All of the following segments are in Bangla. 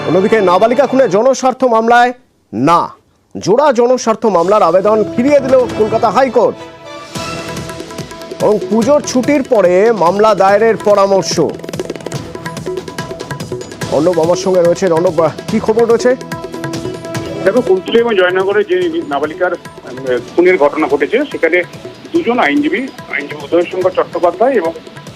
অন্যদিকে নাবালিকা খুনে জনস্বার্থ মামলায় না, জোড়া জনস্বার্থ মামলার আবেদন ফিরিয়ে দিল কলকাতা হাইকোর্ট এবং পুজোর ছুটির পরে মামলা দায়েরের পরামর্শ। অর্ণব আমার সঙ্গে রয়েছে। অর্ণব, কি খবর রয়েছে? দেখো, কুলতলি এবং জয়নগরে যে নাবালিকার খুনের ঘটনা ঘটেছে সেখানে দুজন আইনজীবী উদয়শঙ্কর চট্টোপাধ্যায় এবং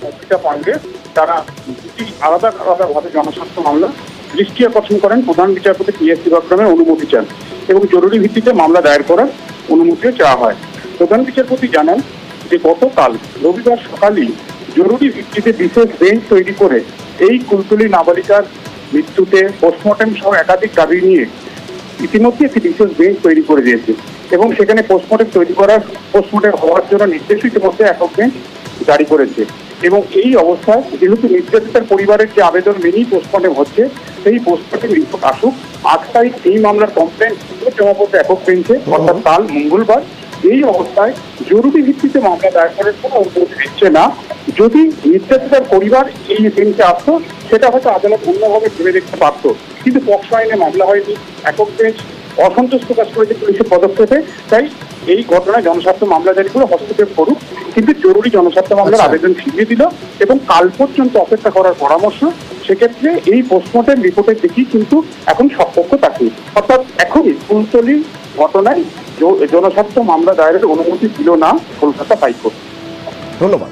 অর্পিতা পাণ্ডে তারা দুটি আলাদা আলাদাভাবে জনস্বার্থ মামলা দৃষ্টি আকর্ষণ করেন প্রধান বিচারপতি PS শিবক্রমের অনুমতি চান এবং জরুরি ভিত্তিতে মামলা দায়ের করার অনুমতিও চাওয়া হয়। প্রধান বিচারপতি জানান যে গতকাল রবিবার সকালেই জরুরি ভিত্তিতে বিশেষ বেঞ্চ তৈরি করে এই কুলতলি নাবালিকার মৃত্যুতে পোস্টমর্টেম সহ একাধিক দাবি নিয়ে ইতিমধ্যে একটি বিশেষ বেঞ্চ তৈরি করে দিয়েছে এবং সেখানে পোস্টমর্টেম হওয়ার জন্য নির্দেশও ইতিমধ্যে একক বেঞ্চ জারি করেছে। এবং এই অবস্থায় যেহেতু নির্যাতিতার পরিবারের যে আবেদন মেনেই পোস্টমর্টেম হচ্ছে, সেই পোস্টমর্টেম রিপোর্ট আসুক। 8 তারিখ এই মামলার কমপ্লেন জমা পড়বে একক বেঞ্চে, অর্থাৎ কাল মঙ্গলবার। এই অবস্থায় জরুরি ভিত্তিতে মামলা দায়ের করার কোনো অনুমতি দিচ্ছে না। যদি নির্যাতিতার পরিবার এই বেঞ্চে আসতো, সেটা হয়তো আদালত অন্যভাবে ভেবে দেখতে পারতো, কিন্তু পক্সো আইনে মামলা হয়নি। একক বেঞ্চ অসন্তোষ প্রকাশ করেছে পুলিশের পদক্ষেপে, তাই এই ঘটনায় জনস্বার্থ মামলা জারি করে হস্তক্ষেপ করুক, কিন্তু জরুরি জনস্বার্থ মামলার আবেদন ফিরিয়ে দিল এবং কাল পর্যন্ত অপেক্ষা করার পরামর্শ। সেক্ষেত্রে এই পোস্টমর্টেম রিপোর্টের দিকেই কিন্তু এখন সব পক্ষ তাকিয়ে, অর্থাৎ এখনই কুলতলি ঘটনায় জনস্বার্থ মামলা দায়েরের অনুমতি দিল না কলকাতা হাইকোর্ট। ধন্যবাদ।